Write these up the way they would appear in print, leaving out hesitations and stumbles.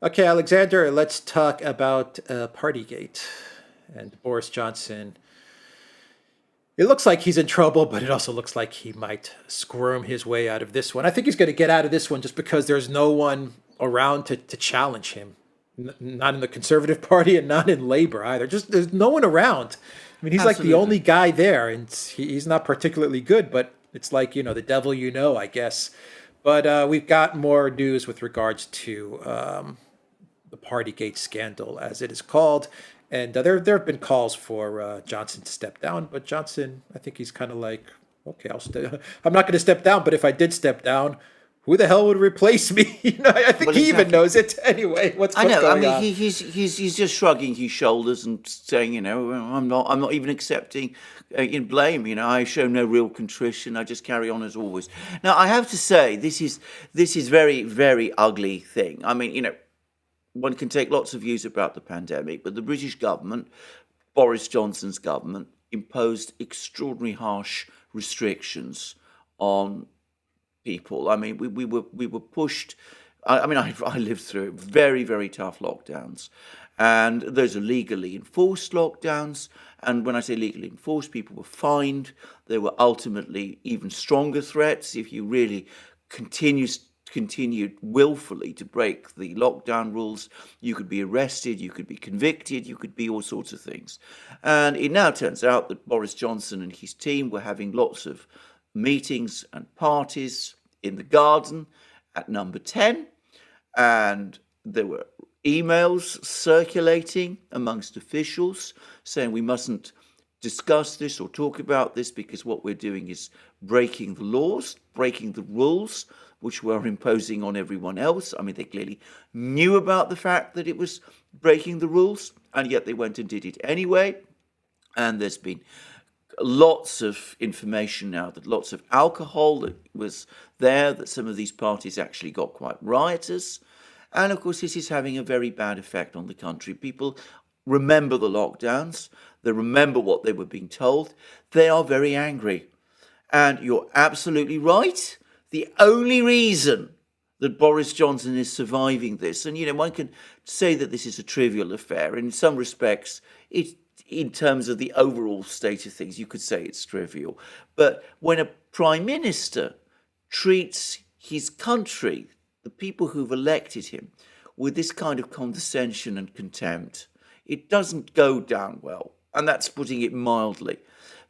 Okay, Alexander, let's talk about Partygate and Boris Johnson. It looks like he's in trouble, but it also looks like he might squirm his way out of this one. I think he's going to get out of this one just because there's no one around to challenge him. Not in the Conservative Party and not in Labor either. Just there's no one around. I mean, he's like the Absolutely. only guy there, and he's not particularly good, but it's like, the devil I guess. But we've got more news with regards to the Partygate scandal, as it is called. And there have been calls for Johnson to step down, but Johnson, I think he's kind of like, okay, I'm not going to step down, but if I did step down, who the hell would replace me? I think Well, he even exactly. knows it anyway. I What's know. I going mean, on? he's just shrugging his shoulders and saying, I'm not even accepting in blame. I show no real contrition. I just carry on as always. Now, I have to say, this is very very ugly thing. I mean, one can take lots of views about the pandemic, but the British government, Boris Johnson's government, imposed extraordinarily harsh restrictions on people. I mean, we were pushed. I lived through very very tough lockdowns, and those are legally enforced lockdowns. And when I say legally enforced, people were fined. There were ultimately even stronger threats if you really continues continued willfully to break the lockdown rules. You could be arrested, you could be convicted, you could be all sorts of things. And it now turns out that Boris Johnson and his team were having lots of meetings and parties in the garden at number 10, and there were emails circulating amongst officials saying we mustn't discuss this or talk about this because what we're doing is breaking the laws, breaking the rules, which we're imposing on everyone else. I mean, they clearly knew about the fact that it was breaking the rules, and yet they went and did it anyway. And there's been lots of information now that lots of alcohol that was there, that some of these parties actually got quite riotous. And of course, this is having a very bad effect on the country. People remember the lockdowns, they remember what they were being told, they are very angry. And you're absolutely right. The only reason that Boris Johnson is surviving this, and one can say that this is a trivial affair, and in some respects, in terms of the overall state of things, you could say it's trivial. But when a prime minister treats his country, the people who've elected him, with this kind of condescension and contempt, it doesn't go down well. And that's putting it mildly.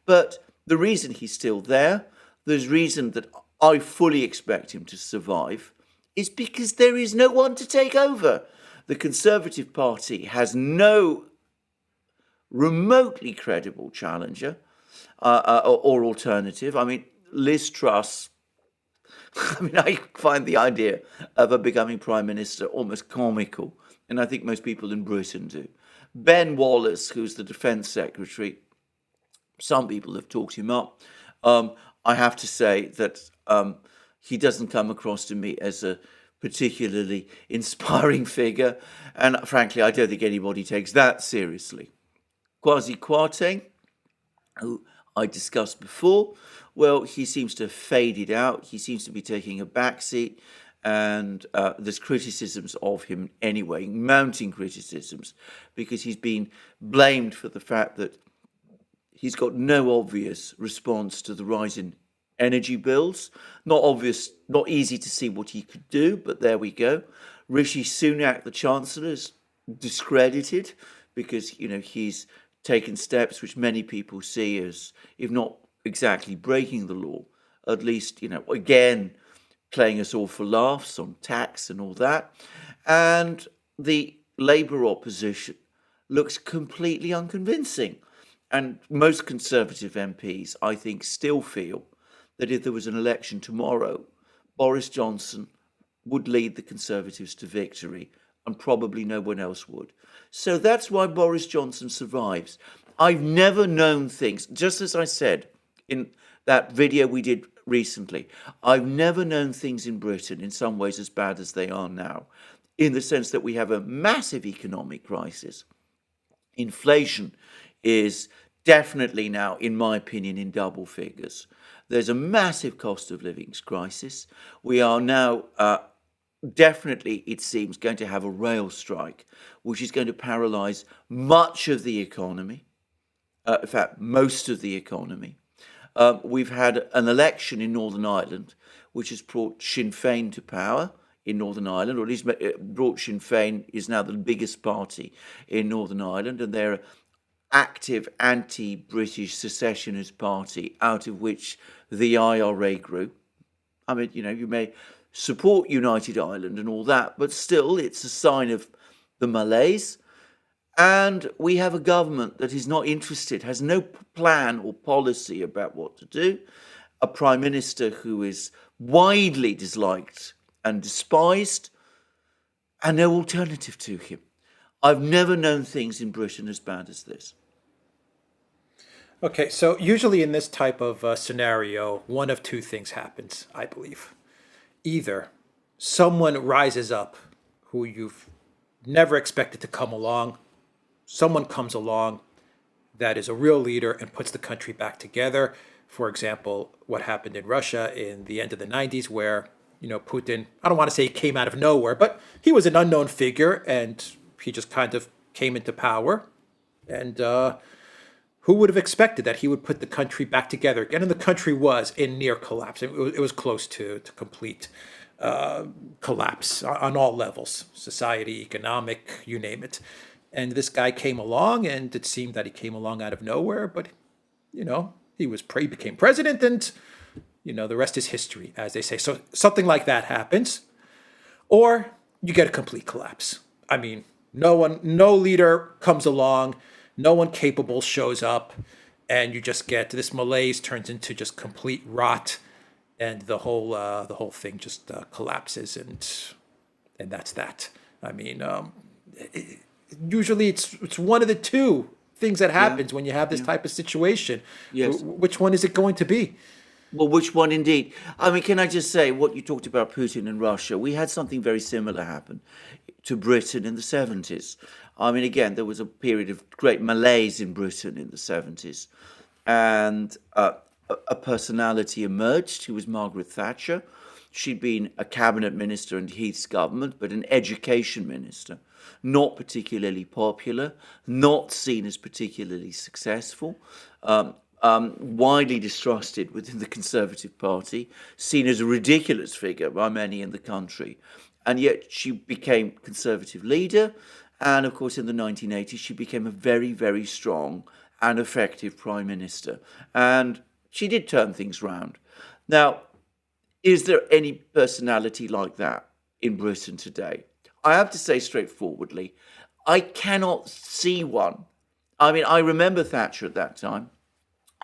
But the reason he's still there, the reason that I fully expect him to survive, is because there is no one to take over. The Conservative Party has no remotely credible challenger or alternative. I mean, Liz Truss. I mean, I find the idea of her becoming prime minister almost comical, and I think most people in Britain do. Ben Wallace, who's the defence secretary, some people have talked him up. I have to say that he doesn't come across to me as a particularly inspiring figure, and frankly, I don't think anybody takes that seriously. Kwasi Kwarteng, who I discussed before, well, he seems to have faded out. He seems to be taking a backseat, and there's criticisms of him anyway, mounting criticisms, because he's been blamed for the fact that he's got no obvious response to the rise in energy bills. Not obvious, not easy to see what he could do, but there we go. Rishi Sunak, the Chancellor, is discredited because he's taken steps which many people see as, if not exactly breaking the law, at least again playing us all for laughs on tax and all that. And the Labour opposition looks completely unconvincing. And most Conservative MPs, I think, still feel that if there was an election tomorrow, Boris Johnson would lead the Conservatives to victory, and probably no one else would. So that's why Boris Johnson survives. I've never known things, just as I said in that video we did recently, I've never known things in Britain in some ways as bad as they are now, in the sense that we have a massive economic crisis. Inflation is definitely now, in my opinion, in double figures. There's a massive cost of living crisis. We are now definitely, it seems, going to have a rail strike, which is going to paralyse much of the economy, in fact, most of the economy. We've had an election in Northern Ireland, which has brought Sinn Féin to power in Northern Ireland, or at least brought Sinn Féin is now the biggest party in Northern Ireland, and they're an active anti-British secessionist party, out of which the IRA grew. I mean, you may support United Ireland and all that, but still, it's a sign of the malaise. And we have a government that is not interested, has no plan or policy about what to do, a prime minister who is widely disliked and despised, and no alternative to him. I've never known things in Britain as bad as this. Okay, so usually in this type of scenario, one of two things happens, I believe. Either someone rises up who you've never expected to come along, someone comes along that is a real leader and puts the country back together. For example, what happened in Russia in the end of the 90s, where, Putin, I don't want to say he came out of nowhere, but he was an unknown figure and he just kind of came into power. And who would have expected that he would put the country back together again? And the country was in near collapse. It was close to complete collapse on all levels, society, economic, you name it. And this guy came along, and it seemed that he came along out of nowhere, but, he became president, and, the rest is history, as they say. So something like that happens, or you get a complete collapse. I mean, no leader comes along, no one capable shows up, and you just get this malaise turns into just complete rot, and the whole thing just collapses, and that's that. I mean, usually it's one of the two things that happens when you have this type of situation. Yes. Which one is it going to be? Well, which one indeed? I mean, can I just say what you talked about Putin and Russia? We had something very similar happen to Britain in the 70s. I mean, again, there was a period of great malaise in Britain in the 70s. And a personality emerged who was Margaret Thatcher. She'd been a cabinet minister in Heath's government, but an education minister, not particularly popular, not seen as particularly successful, widely distrusted within the Conservative Party, seen as a ridiculous figure by many in the country. And yet she became Conservative leader. And of course, in the 1980s, she became a very, very strong and effective prime minister. And she did turn things round. Now, is there any personality like that in Britain today? I have to say straightforwardly, I cannot see one. I mean, I remember Thatcher at that time.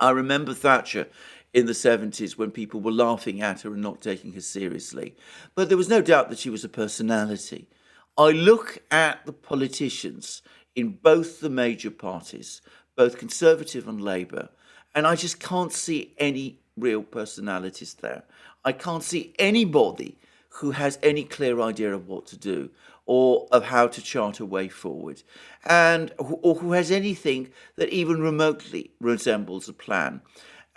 I remember Thatcher in the 70s when people were laughing at her and not taking her seriously. But there was no doubt that she was a personality. I look at the politicians in both the major parties, both Conservative and Labour, and I just can't see any real personalities there. I can't see anybody who has any clear idea of what to do or of how to chart a way forward, or who has anything that even remotely resembles a plan.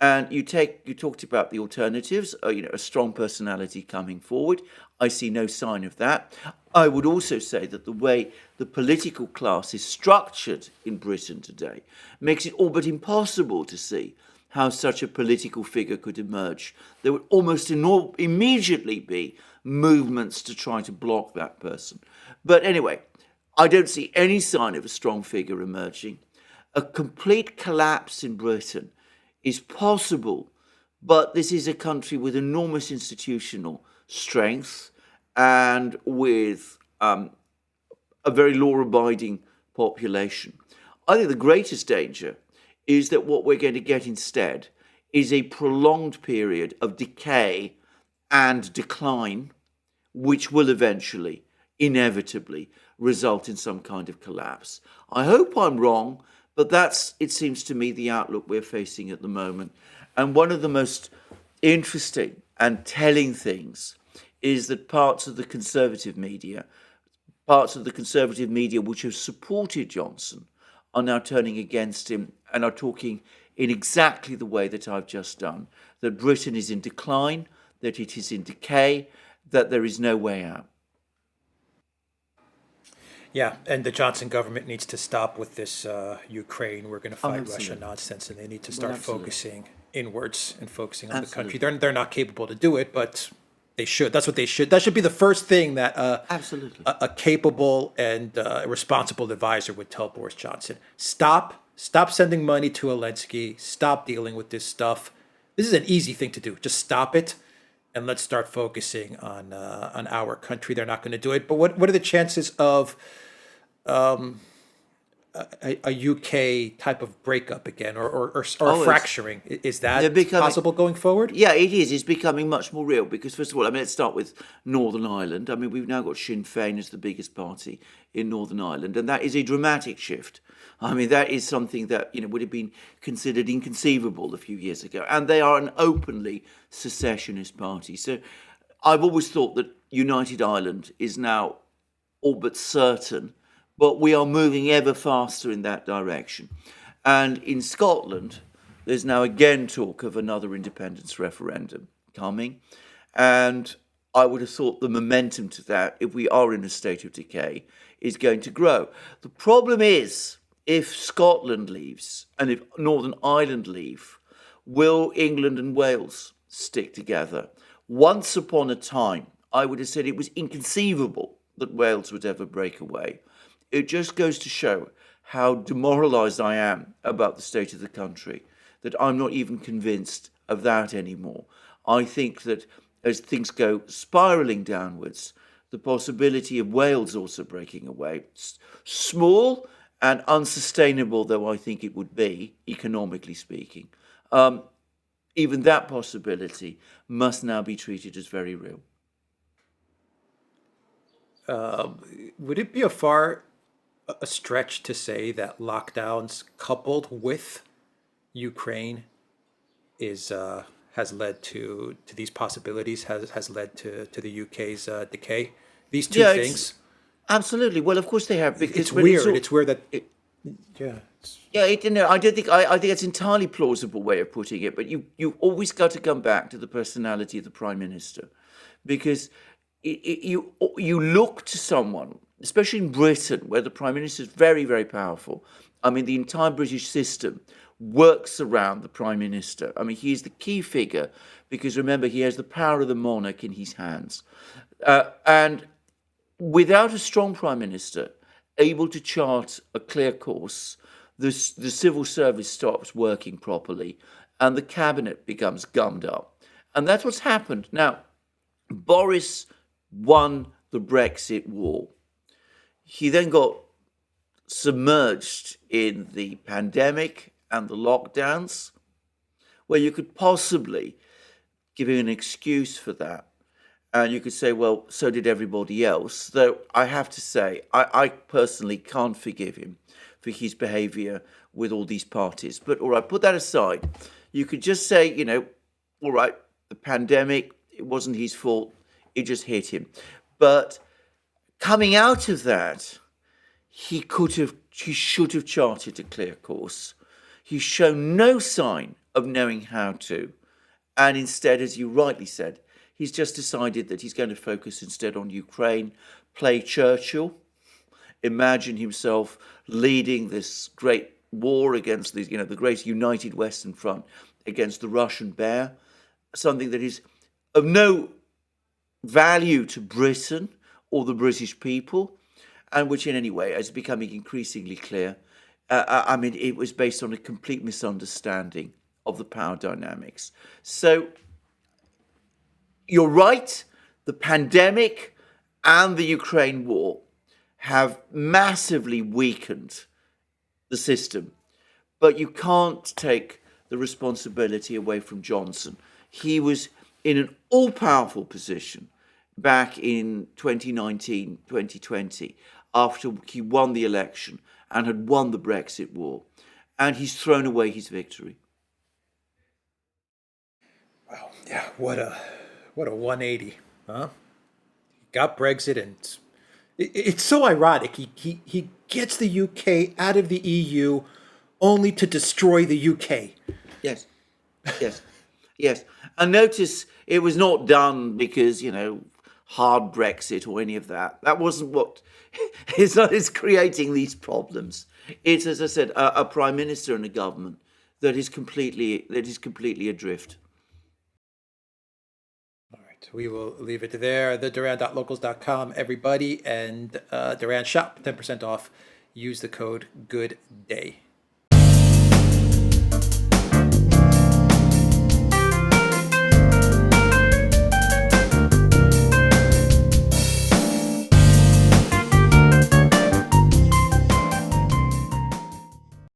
And you talked about the alternatives, a strong personality coming forward. I see no sign of that. I would also say that the way the political class is structured in Britain today makes it all but impossible to see how such a political figure could emerge. There would almost immediately be movements to try to block that person. But anyway, I don't see any sign of a strong figure emerging. A complete collapse in Britain is possible, but this is a country with enormous institutional strength and with a very law-abiding population. I think the greatest danger is that what we're going to get instead is a prolonged period of decay and decline, which will eventually, inevitably, result in some kind of collapse. I hope I'm wrong, but that's, it seems to me, the outlook we're facing at the moment. And one of the most interesting and telling things is that parts of the Conservative media which have supported Johnson, are now turning against him and are talking in exactly the way that I've just done, that Britain is in decline, that it is in decay, that there is no way out. Yeah, and the Johnson government needs to stop with this Ukraine, we're going to Oh, fight Russia absolutely. nonsense, and they need to Well, start absolutely. focusing inwards and focusing on the country. Absolutely. They're not capable to do it, but they should. That's what they should. That should be the first thing that Absolutely. a capable and responsible advisor would tell Boris Johnson. Stop sending money to Zelensky. Stop dealing with this stuff. This is an easy thing to do. Just stop it, and let's start focusing on our country. They're not going to do it. But what are the chances of a UK type of breakup again, or Oh, it's fracturing? Is they're that becoming. possible going forward? Yeah, it is. It's becoming much more real because, first of all, I mean, let's start with Northern Ireland. I mean, we've now got Sinn Féin as the biggest party in Northern Ireland, and that is a dramatic shift. I mean, that is something that would have been considered inconceivable a few years ago, and they are an openly secessionist party. So, I've always thought that United Ireland is now all but certain, but we are moving ever faster in that direction. And in Scotland, there's now again talk of another independence referendum coming. And I would have thought the momentum to that, if we are in a state of decay, is going to grow. The problem is, if Scotland leaves and if Northern Ireland leave, will England and Wales stick together? Once upon a time, I would have said it was inconceivable that Wales would ever break away. It just goes to show how demoralised I am about the state of the country, that I'm not even convinced of that anymore. I think that as things go spiralling downwards, the possibility of Wales also breaking away, small and unsustainable though I think it would be, economically speaking, even that possibility must now be treated as very real. Would it be a stretch to say that lockdowns coupled with Ukraine is has led to these possibilities, has led to the UK's decay? These two Yeah, it's things. absolutely. Well, of course they have, because It's when it's weird. all, It's weird that it, yeah. yeah, it, no, I don't think I think it's an entirely plausible way of putting it. But you always got to come back to the personality of the prime minister, because you look to someone, especially in Britain, where the prime minister is very very powerful. I mean, the entire British system works around the prime minister. I mean, he is the key figure because remember he has the power of the monarch in his hands, and without a strong prime minister able to chart a clear course, the civil service stops working properly and the cabinet becomes gummed up. And that's what's happened. Now, Boris won the Brexit war. He then got submerged in the pandemic and the lockdowns, where you could possibly give him an excuse for that. And you could say, well, so did everybody else. Though I have to say, I personally can't forgive him for his behaviour with all these parties. But all right, put that aside. You could just say, all right, the pandemic, it wasn't his fault. It just hit him. But coming out of that, he should have charted a clear course. He's shown no sign of knowing how to. And instead, as you rightly said, he's just decided that he's going to focus instead on Ukraine, play Churchill, imagine himself leading this great war against the great united Western Front against the Russian bear, something that is of no value to Britain or the British people, and which in any way is becoming increasingly clear. I mean, it was based on a complete misunderstanding of the power dynamics. So you're right, the pandemic and the Ukraine war have massively weakened the system, but you can't take the responsibility away from Johnson. He was in an all-powerful position back in 2019, 2020, after he won the election and had won the Brexit war, and he's thrown away his victory. Wow. Yeah. What a 180, huh? He got Brexit, and it's so ironic. He gets the UK out of the EU, only to destroy the UK. Yes, yes, yes. And notice it was not done because, hard Brexit or any of that. That wasn't what is creating these problems. It's, as I said, a prime minister and a government that is completely adrift. All right, we will leave it there. The Duran.locals.com, everybody, and Duran Shop, 10% off. Use the code GOODDAY.